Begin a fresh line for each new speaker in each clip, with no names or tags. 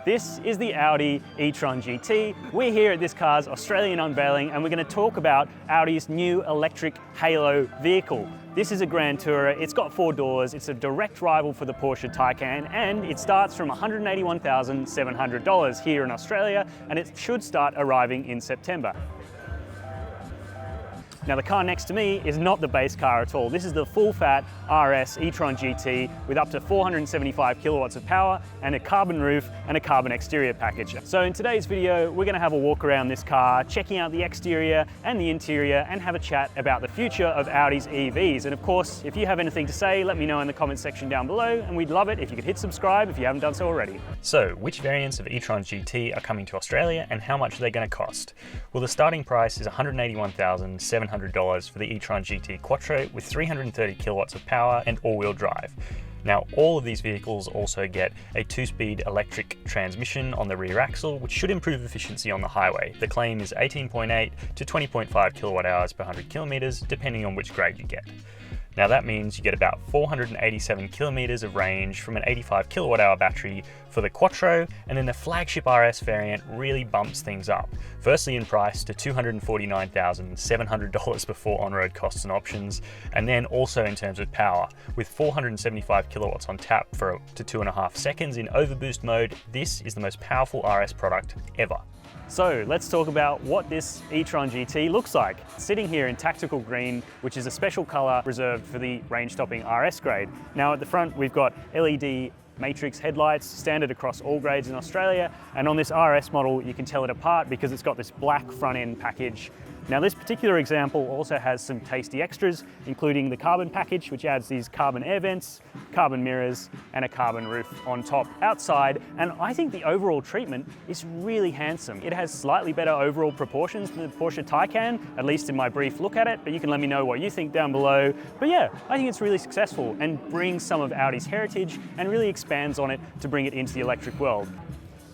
This is the Audi e-tron GT. We're here at this car's Australian unveiling and we're going to talk about Audi's new electric halo vehicle. This is a Grand Tourer, it's got 4 doors, it's a direct rival for the Porsche Taycan, and it starts from $181,700 here in Australia, and it should start arriving in September. Now the car next to me is not the base car at all. This is the full-fat RS e-tron GT with up to 475 kilowatts of power and a carbon roof and a carbon exterior package. So in today's video, we're going to have a walk around this car, checking out the exterior and the interior, and have a chat about the future of Audi's EVs. And of course, if you have anything to say, let me know in the comments section down below, and we'd love it if you could hit subscribe if you haven't done so already. So which variants of e-tron GT are coming to Australia and how much are they going to cost? Well, the starting price is $181,700 for the e-tron GT Quattro with 330 kilowatts of power and all-wheel drive. Now, all of these vehicles also get a 2-speed electric transmission on the rear axle, which should improve efficiency on the highway. The claim is 18.8 to 20.5 kilowatt hours per 100 kilometers, depending on which grade you get. Now that means you get about 487 kilometers of range from an 85 kilowatt hour battery for the Quattro, and then the flagship RS variant really bumps things up. Firstly in price to $249,700 before on-road costs and options, and then also in terms of power. With 475 kilowatts on tap for up to 2.5 seconds in overboost mode, this is the most powerful RS product ever. So let's talk about what this e-tron GT looks like. Sitting here in tactical green, which is a special color reserved for the range-topping RS grade. Now at the front, we've got LED matrix headlights, standard across all grades in Australia. And on this RS model, you can tell it apart because it's got this black front end package. Now this particular example also has some tasty extras, including the carbon package, which adds these carbon air vents, carbon mirrors, and a carbon roof on top outside. And I think the overall treatment is really handsome. It has slightly better overall proportions than the Porsche Taycan, at least in my brief look at it, but you can let me know what you think down below. But yeah, I think it's really successful and brings some of Audi's heritage and really expands on it to bring it into the electric world.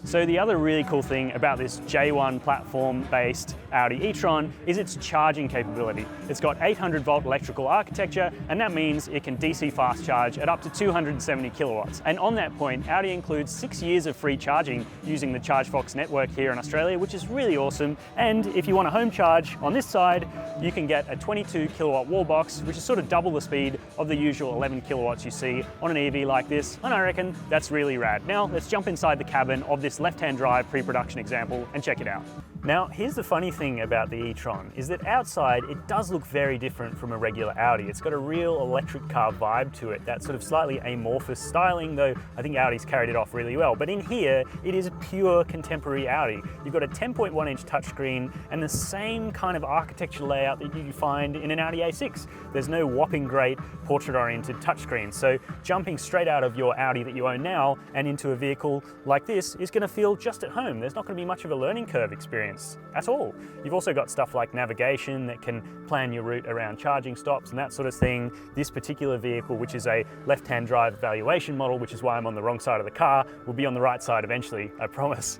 So the other really cool thing about this J1 platform-based Audi e-tron is its charging capability. It's got 800 volt electrical architecture, and that means it can DC fast charge at up to 270 kilowatts. And on that point, Audi includes 6 years of free charging using the ChargeFox network here in Australia, which is really awesome. And if you want a home charge on this side, you can get a 22 kilowatt wall box, which is sort of double the speed of the usual 11 kilowatts you see on an EV like this. And I reckon that's really rad. Now let's jump inside the cabin of this left-hand drive pre-production example and check it out. Now, here's the funny thing about the e-tron, is that outside it does look very different from a regular Audi. It's got a real electric car vibe to it, that sort of slightly amorphous styling, though I think Audi's carried it off really well. But in here, it is a pure contemporary Audi. You've got a 10.1-inch touchscreen and the same kind of architecture layout that you find in an Audi A6. There's no whopping great portrait-oriented touchscreen, so jumping straight out of your Audi that you own now and into a vehicle like this is going to feel just at home. There's not going to be much of a learning curve experience at all. You've also got stuff like navigation that can plan your route around charging stops and that sort of thing. This particular vehicle, which is a left-hand drive evaluation model, which is why I'm on the wrong side of the car, will be on the right side eventually, I promise.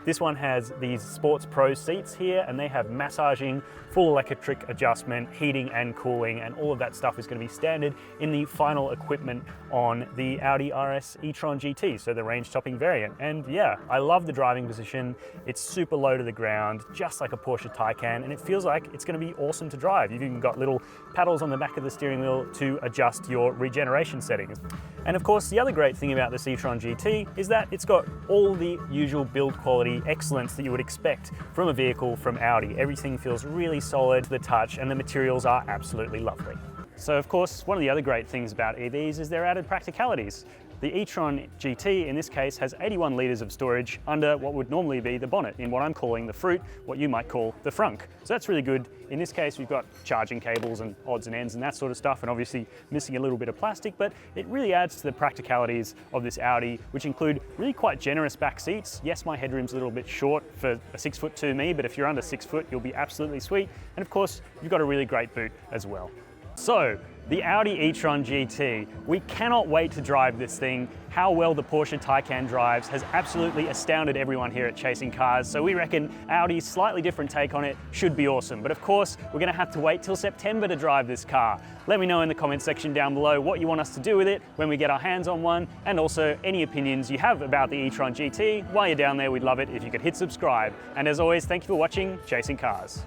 This one has these Sports Pro seats here, and they have massaging, full electric adjustment, heating and cooling, and all of that stuff is going to be standard in the final equipment on the Audi RS e-tron GT, so the range-topping variant. And yeah, I love the driving position. It's super low to the ground, just like a Porsche Taycan, and it feels like it's going to be awesome to drive. You've even got little paddles on the back of the steering wheel to adjust your regeneration settings. And of course, the other great thing about this e-tron GT is that it's got all the usual build quality excellence that you would expect from a vehicle from Audi. Everything feels really solid to the touch, and the materials are absolutely lovely. So of course, one of the other great things about EVs is their added practicalities. The e-tron GT in this case has 81 litres of storage under what would normally be the bonnet in what I'm calling the fruit, what you might call the frunk. So that's really good. In this case, we've got charging cables and odds and ends and that sort of stuff, and obviously missing a little bit of plastic, but it really adds to the practicalities of this Audi, which include really quite generous back seats. Yes, my headroom's a little bit short for a 6'2" me, but if you're under 6 foot, you'll be absolutely sweet. And of course, you've got a really great boot as well. So, The Audi e-tron GT. We cannot wait to drive this thing. How well the Porsche Taycan drives has absolutely astounded everyone here at Chasing Cars, so we reckon Audi's slightly different take on it should be awesome. But of course, we're going to have to wait till September to drive this car. Let me know in the comment section down below what you want us to do with it when we get our hands on one, and also any opinions you have about the e-tron GT. While you're down there, we'd love it if you could hit subscribe. And as always, thank you for watching Chasing Cars.